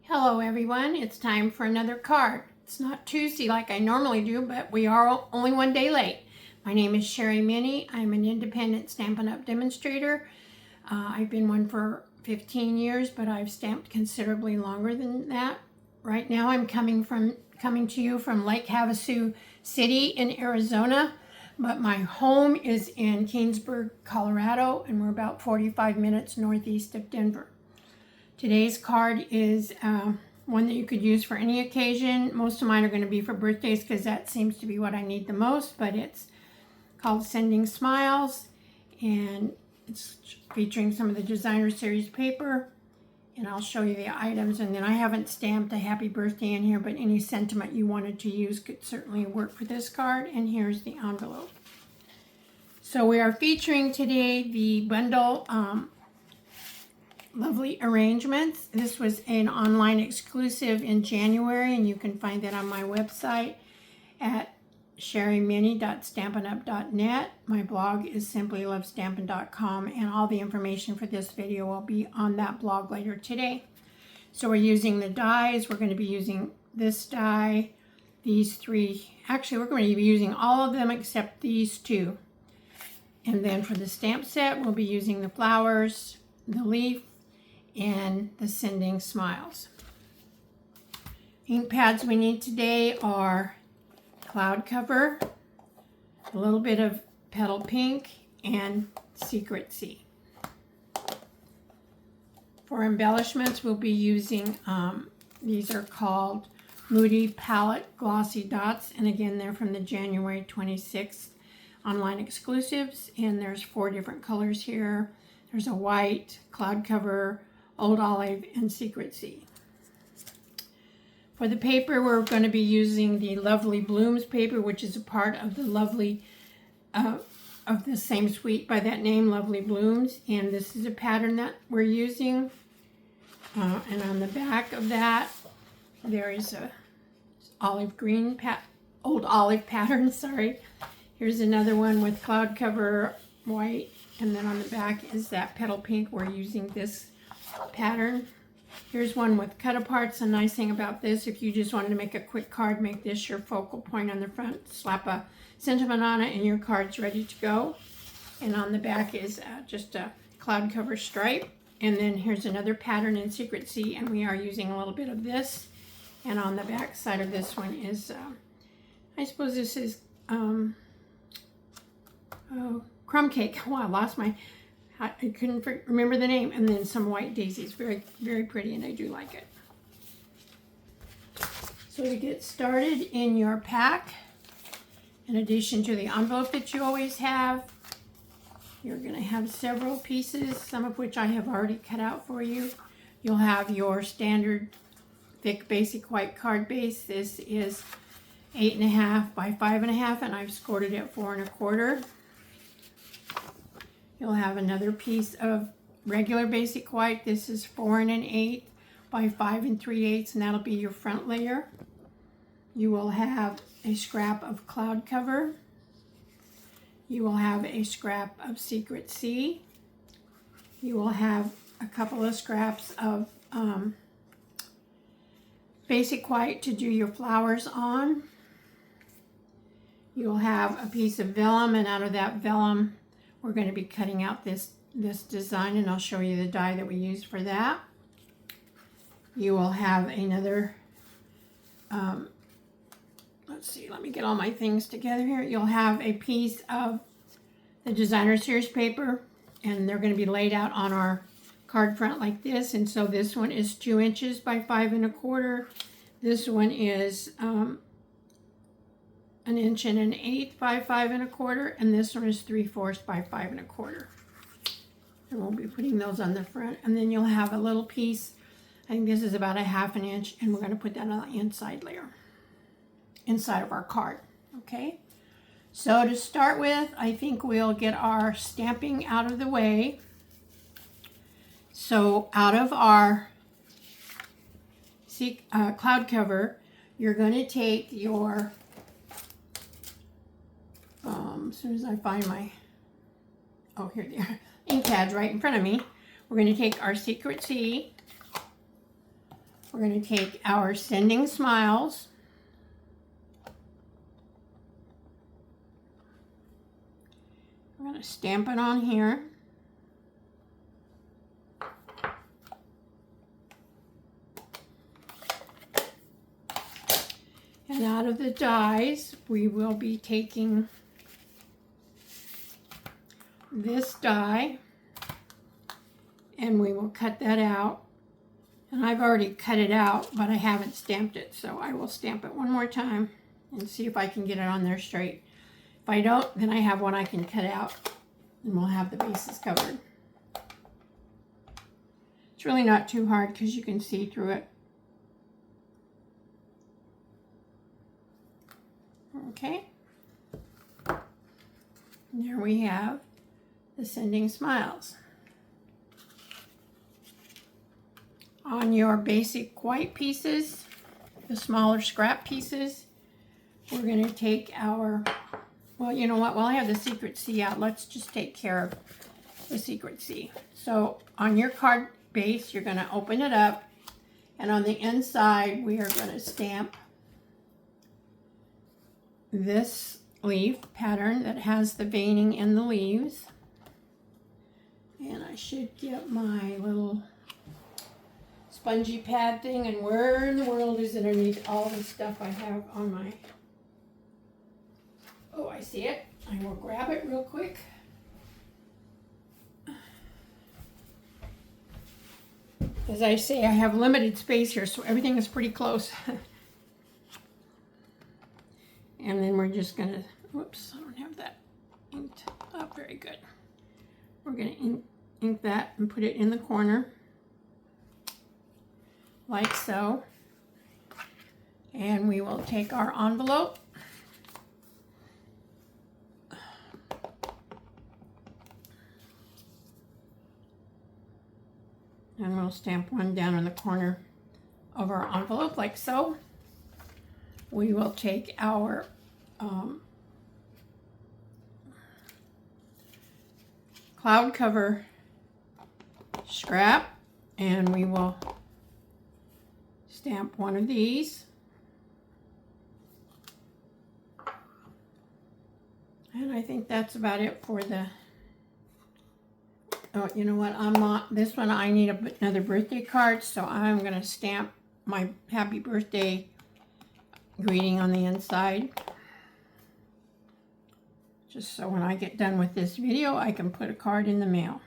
Hello everyone, it's time for another card. It's not Tuesday like I normally do, but we are only one day late. My name is Sherry Minnie. I'm an independent Stampin' Up! Demonstrator. I've been one for 15 years, but I've stamped considerably longer than that. Right now I'm coming to you from Lake Havasu City in Arizona, but my home is in Keensburg, Colorado, and we're about 45 minutes northeast of Denver. Today's card is one that you could use for any occasion. Most of mine are going to be for birthdays because that seems to be what I need the most, but it's called Sending Smiles, and it's featuring some of the designer series paper, and I'll show you the items. And then I haven't stamped a happy birthday in here, but any sentiment you wanted to use could certainly work for this card. And here's the envelope. So we are featuring today the bundle Lovely Arrangements. This was an online exclusive in January, and you can find that on my website at sherryminnie.stampinup.net. My blog is simplylovestampin.com, and all the information for this video will be on that blog later today. So we're using the dies. We're going to be using this die, these three. Actually, we're going to be using all of them except these two. And then for the stamp set, we'll be using the flowers, the leaf, and the Sending Smiles. Ink pads we need today are Cloud Cover, a little bit of Petal Pink, and Secret Sea. For embellishments, we'll be using, these are called Moody Palette Glossy Dots, and again, they're from the January 26th online exclusives, and there's 4 different colors here. There's a white, Cloud Cover, Old Olive, and Secret Sea. For the paper, we're going to be using the Lovely Blooms paper, which is a part of the Lovely, of the same suite by that name, Lovely Blooms. And this is a pattern that we're using. And on the back of that, there is a olive green, old olive pattern, sorry. Here's another one with Cloud Cover, white, and then on the back is that Petal Pink. We're using this pattern. Here's one with cut aparts. The nice thing about this, if you just wanted to make a quick card, make this your focal point on the front, slap a sentiment on it, and your card's ready to go. And on the back is just a Cloud Cover stripe. And then here's another pattern in Secret Sea, and we are using a little bit of this. And on the back side of this one is, I suppose this is crumb cake. Oh, I lost my, I couldn't remember the name. And then some white daisies. Very, very pretty, and I do like it. So to get started in your pack, in addition to the envelope that you always have, you're going to have several pieces, some of which I have already cut out for you. You'll have your standard thick basic white card base. This is 8.5 by 5.5, and I've scored it at 4 1/4. You'll have another piece of regular basic white. This is 4 1/8 by 5 3/8, and that'll be your front layer. You will have a scrap of Cloud Cover. You will have a scrap of Secret Sea. You will have a couple of scraps of basic white to do your flowers on. You'll have a piece of vellum, and out of that vellum, we're going to be cutting out this design, and I'll show you the die that we use for that. You will have another, let's see, let me get all my things together here. You'll have a piece of the designer series paper, and they're going to be laid out on our card front like this. And so this one is 2 inches by 5 1/4. This one is 1 1/8 by 5 1/4, and this one is 3/4 by 5 1/4. And we'll be putting those on the front. And then you'll have a little piece, I think this is about 1/2 inch, and we're going to put that on the inside layer, inside of our card. Okay, so to start with, I think we'll get our stamping out of the way. So out of our Cloud Cover, you're going to take your, as soon as I find my, oh, here they are, ink pads right in front of me. We're going to take our Secret Sea, we're going to take our Sending Smiles. We're going to stamp it on here. And out of the dies, we will be taking this die, and we will cut that out. And I've already cut it out, but I haven't stamped it, so I will stamp it one more time and see if I can get it on there straight. If I don't, then I have one I can cut out, and we'll have the bases covered. It's really not too hard because you can see through it. Okay. And there we have the Sending Smiles. On your basic white pieces, the smaller scrap pieces, we're going to take our, well, you know what, while I have the Secret C out, let's just take care of the Secret C. So on your card base, you're going to open it up, and on the inside, we are going to stamp this leaf pattern that has the veining in the leaves. And I should get my little spongy pad thing, and where in the world is it underneath all the stuff I have on my, oh, I see it. I will grab it real quick. As I say, I have limited space here, so everything is pretty close. And then we're just gonna, whoops, I don't have that inked up very good. We're gonna ink that and put it in the corner, like so. And we will take our envelope. And we'll stamp one down in the corner of our envelope, like so. We will take our cloud cover scrap, and we will stamp one of these. And I think that's about it for the, oh, you know what, I'm not, this one I need another birthday card, so I'm going to stamp my happy birthday greeting on the inside. Just so when I get done with this video, I can put a card in the mail.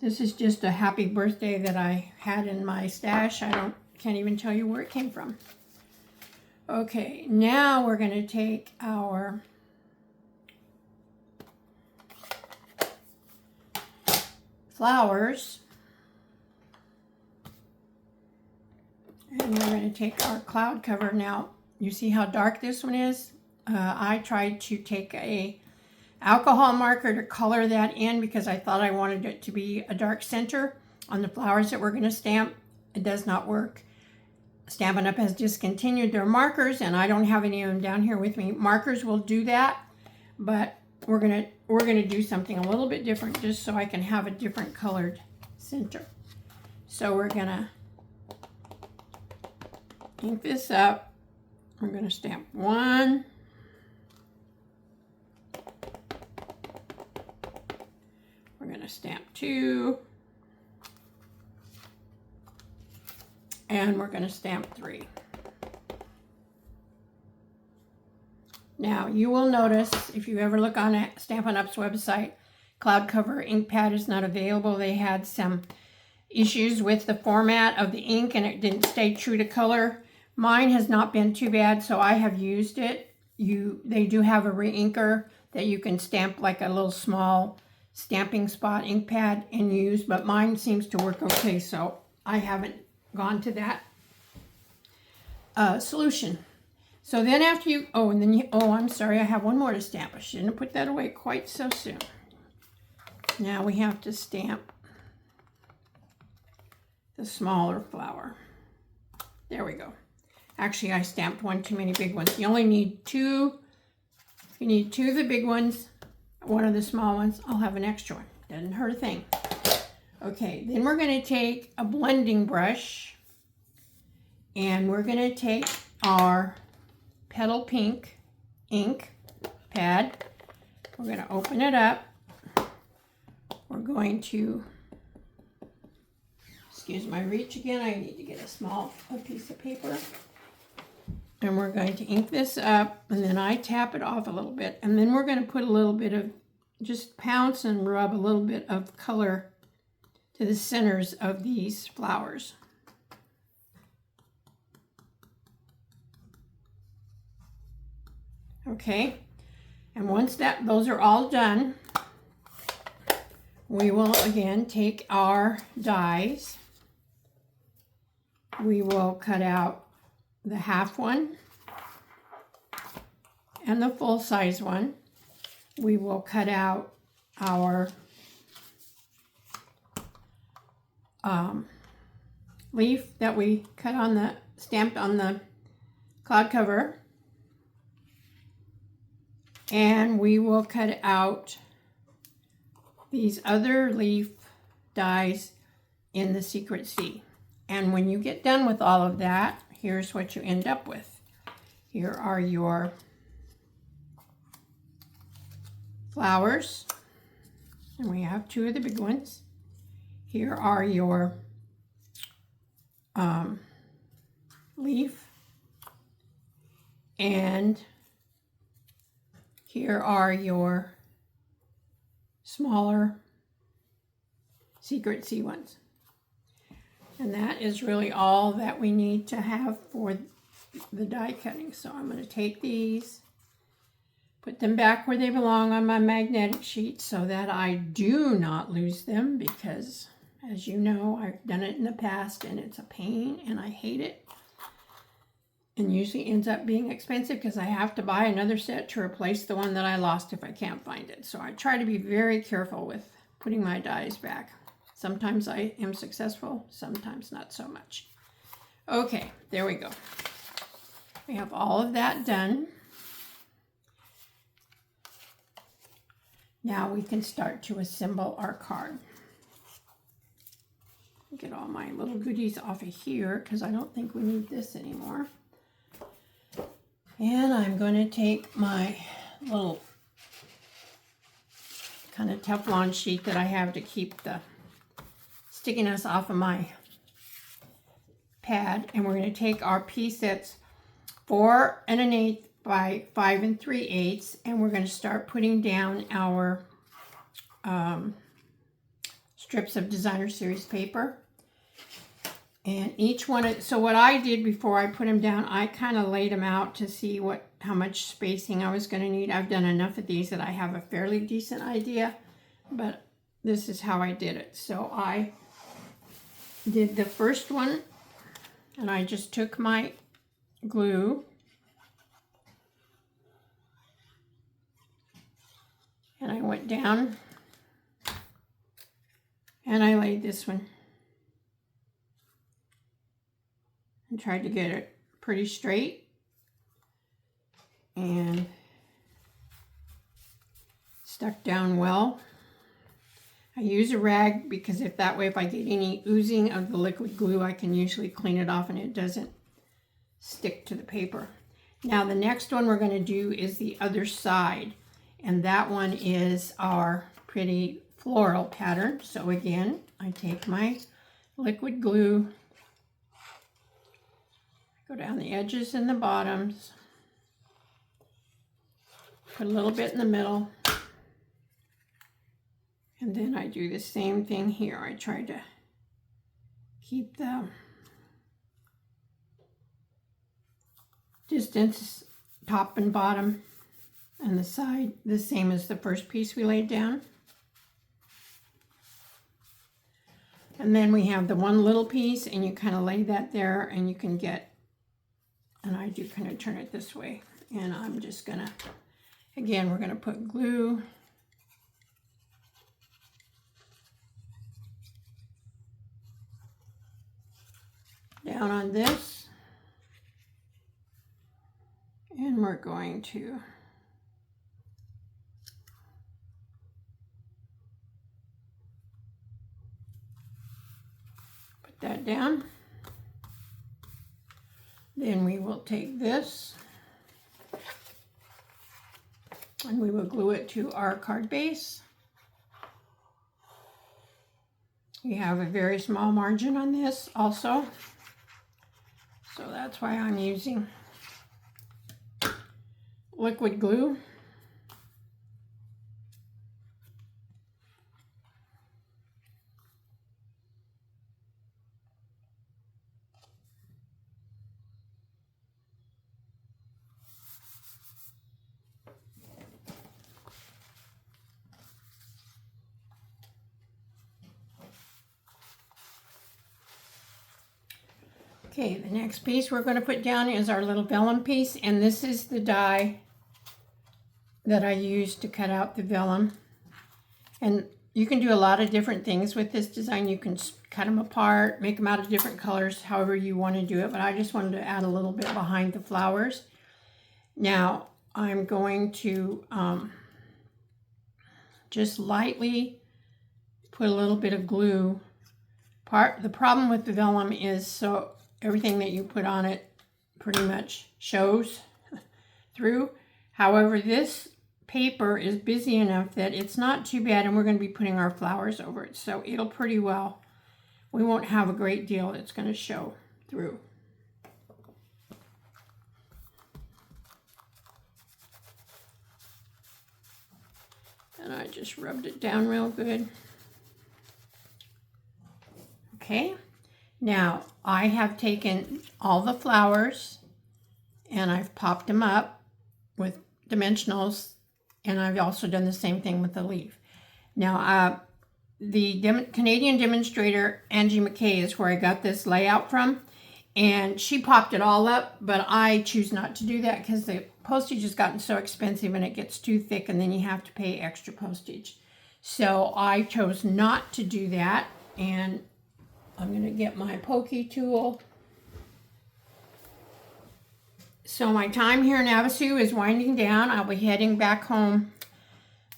This is just a happy birthday that I had in my stash. Can't even tell you where it came from. Okay, now we're going to take our flowers, and we're going to take our cloud cover. Now, you see how dark this one is? I tried to take a alcohol marker to color that in because I thought I wanted it to be a dark center on the flowers that we're going to stamp. It does not work. Stampin' Up! Has discontinued their markers, and I don't have any of them down here with me. Markers will do that, but we're gonna do something a little bit different just so I can have a different colored center. So we're gonna ink this up. We're going to stamp one. We're going to stamp two. And we're going to stamp three. Now, you will notice, if you ever look on Stampin' Up's website, cloud cover ink pad is not available. They had some issues with the format of the ink, and it didn't stay true to color. Mine has not been too bad, so I have used it. They do have a re-inker that you can stamp like a little small stamping spot ink pad and use, but mine seems to work okay, so I haven't gone to that solution. So then after you, I'm sorry, I have one more to stamp. I shouldn't have put that away quite so soon. Now we have to stamp the smaller flower. There we go. Actually, I stamped one too many big ones. You only need two. You need two of the big ones, one of the small ones. I'll have an extra one. Doesn't hurt a thing. Okay, then we're going to take a blending brush and we're going to take our Petal Pink ink pad. We're going to open it up. We're going to, excuse my reach again, I need to get a piece of paper. And we're going to ink this up, and then I tap it off a little bit. And then we're going to put a little bit of, just pounce and rub a little bit of color to the centers of these flowers. Okay, and once those are all done, we will again take our dies. We will cut out the half one and the full size one. We will cut out our leaf that we cut on the, stamped on the cloud cover. And we will cut out these other leaf dies in the Secret Sea. And when you get done with all of that, here's what you end up with. Here are your flowers, and we have two of the big ones. Here are your leaf, and here are your smaller Secret Sea ones. And that is really all that we need to have for the die cutting. So I'm going to take these, put them back where they belong on my magnetic sheet so that I do not lose them, because as you know, I've done it in the past and it's a pain and I hate it. And usually ends up being expensive because I have to buy another set to replace the one that I lost if I can't find it. So I try to be very careful with putting my dies back. Sometimes I am successful, sometimes not so much. Okay, there we go. We have all of that done. Now we can start to assemble our card. Get all my little goodies off of here because I don't think we need this anymore. And I'm going to take my little kind of Teflon sheet that I have to keep the stickiness off of my pad, and we're going to take our piece that's 4 1/8 by 5 3/8, and we're going to start putting down our strips of designer series paper. And each one, so what I did before I put them down, I kind of laid them out to see how much spacing I was going to need. I've done enough of these that I have a fairly decent idea, but this is how I did it. So I did the first one, and I just took my glue and I went down and I laid this one and tried to get it pretty straight and stuck down well. I use a rag because if that way, if I get any oozing of the liquid glue, I can usually clean it off and it doesn't stick to the paper. Now the next one we're going to do is the other side, and that one is our pretty floral pattern. So again, I take my liquid glue, go down the edges and the bottoms, put a little bit in the middle, and then I do the same thing here. I try to keep the distance top and bottom and the side the same as the first piece we laid down. And then we have the one little piece, and you kind of lay that there, and you can get, and I do kind of turn it this way, and I'm just gonna, again, we're gonna put glue down on this, and we're going to that down. Then we will take this and we will glue it to our card base. We have a very small margin on this also, so that's why I'm using liquid glue. Okay, the next piece we're going to put down is our little vellum piece, and this is the die that I used to cut out the vellum. And you can do a lot of different things with this design. You can cut them apart, make them out of different colors, however you want to do it, but I just wanted to add a little bit behind the flowers. Now I'm going to just lightly put a little bit of glue. The problem with the vellum is so everything that you put on it pretty much shows through. However, this paper is busy enough that it's not too bad, and we're going to be putting our flowers over it, so it'll pretty well, we won't have a great deal that's going to show through. And I just rubbed it down real good. Okay. Now, I have taken all the flowers and I've popped them up with dimensionals, and I've also done the same thing with the leaf. Now, the Canadian demonstrator, Angie McKay, is where I got this layout from, and she popped it all up, but I choose not to do that because the postage has gotten so expensive and it gets too thick, and then you have to pay extra postage. So I chose not to do that, and I'm going to get my pokey tool. So my time here in Havasu is winding down. I'll be heading back home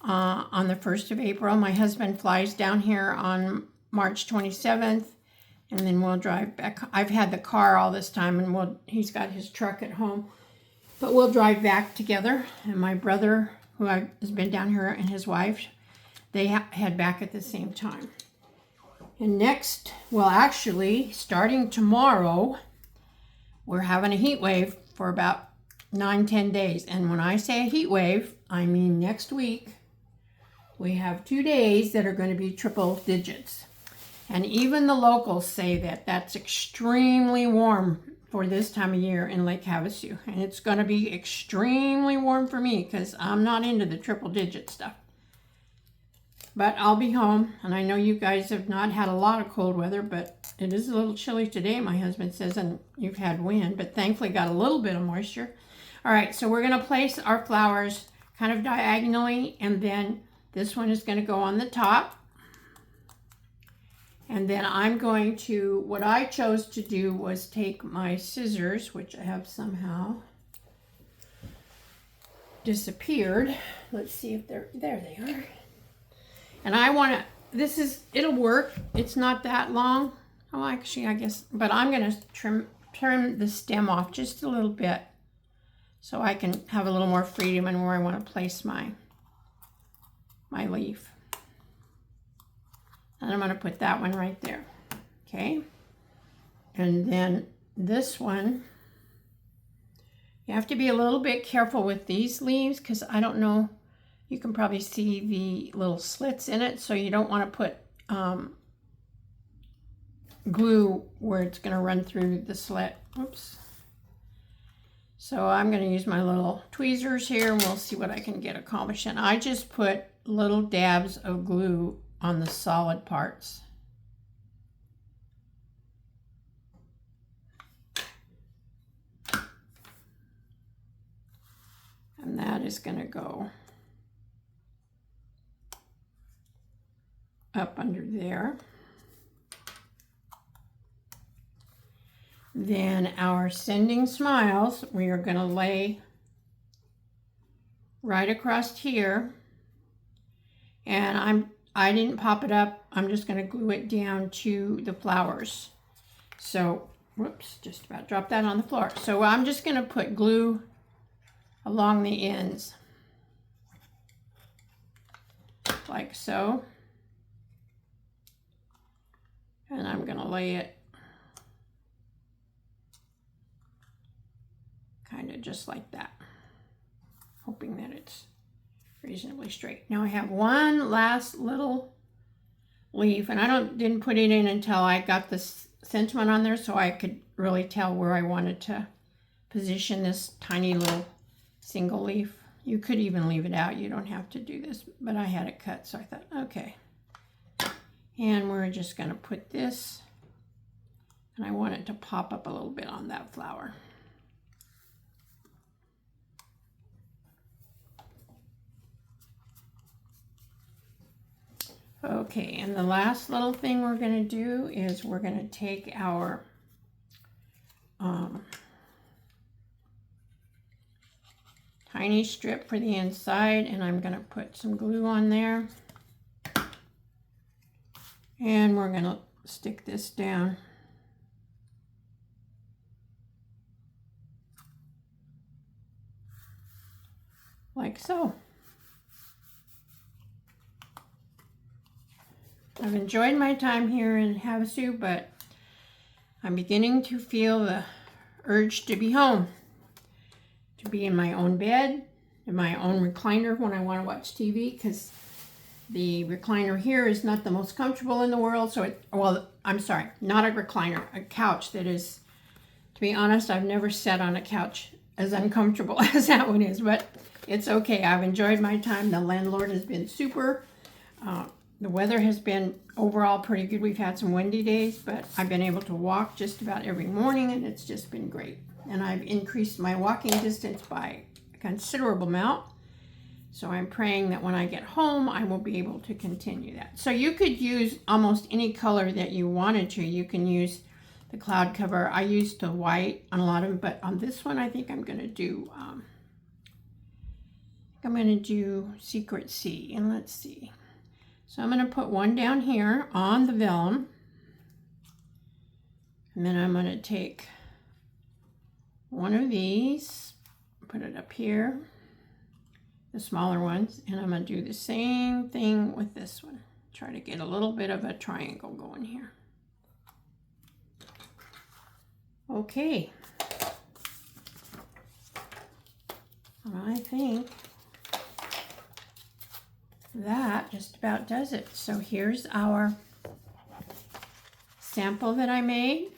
on the 1st of April. My husband flies down here on March 27th, and then we'll drive back. I've had the car all this time, and he's got his truck at home, but we'll drive back together. And my brother, who has been down here, and his wife, they head back at the same time. And next, well, actually, starting tomorrow, we're having a heat wave for about 9-10 days. And when I say a heat wave, I mean next week, we have 2 days that are going to be triple digits. And even the locals say that that's extremely warm for this time of year in Lake Havasu. And it's going to be extremely warm for me because I'm not into the triple digit stuff. But I'll be home, and I know you guys have not had a lot of cold weather, but it is a little chilly today, my husband says, and you've had wind, but thankfully got a little bit of moisture. All right, so we're going to place our flowers kind of diagonally, and then this one is going to go on the top. And then I'm going to, what I chose to do was take my scissors, which I have somehow disappeared. Let's see if there they are. And I want to, it'll work. It's not that long. Oh, actually, I guess, but I'm going to trim the stem off just a little bit so I can have a little more freedom in where I want to place my leaf. And I'm going to put that one right there. Okay. And then this one, you have to be a little bit careful with these leaves because I don't know, you can probably see the little slits in it, so you don't want to put glue where it's going to run through the slit. Oops. So I'm going to use my little tweezers here, and we'll see what I can get accomplished. And I just put little dabs of glue on the solid parts. And that is going to go up under there. Then our Sending Smiles, we are going to lay right across here. And I didn't pop it up. I'm just going to glue it down to the flowers. So, whoops, just about dropped that on the floor. So I'm just going to put glue along the ends, like so. And I'm going to lay it kind of just like that, hoping that it's reasonably straight. Now I have one last little leaf, and I didn't put it in until I got this sentiment on there so I could really tell where I wanted to position this tiny little single leaf. You could even leave it out. You don't have to do this, but I had it cut, so I thought, okay. And we're just going to put this, and I want it to pop up a little bit on that flower. Okay, and the last little thing we're going to do is we're going to take our tiny strip for the inside, and I'm going to put some glue on there. And we're going to stick this down like so. I've enjoyed my time here in Havasu, but I'm beginning to feel the urge to be home, to be in my own bed, in my own recliner when I want to watch TV, because the recliner here is not the most comfortable in the world. So well, I'm sorry, not a recliner, a couch that is, to be honest, I've never sat on a couch as uncomfortable as that one is, but it's okay. I've enjoyed my time. The landlord has been super. The weather has been overall pretty good. We've had some windy days, but I've been able to walk just about every morning, and it's just been great. And I've increased my walking distance by a considerable amount. So I'm praying that when I get home, I will be able to continue that. So you could use almost any color that you wanted to. You can use the cloud cover. I used the white on a lot of them, but on this one, I think I'm going to do, Secret Sea. And let's see. So I'm going to put one down here on the vellum. And then I'm going to take one of these, put it up here, the smaller ones, and I'm going to do the same thing with this one. Try to get a little bit of a triangle going here. Okay. And I think that just about does it. So here's our sample that I made.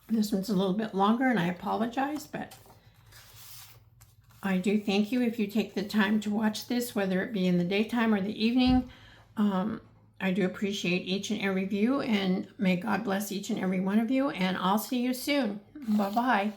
This one's a little bit longer, and I apologize, but I do thank you if you take the time to watch this, whether it be in the daytime or the evening. I do appreciate each and every view, and may God bless each and every one of you, and I'll see you soon. Bye-bye.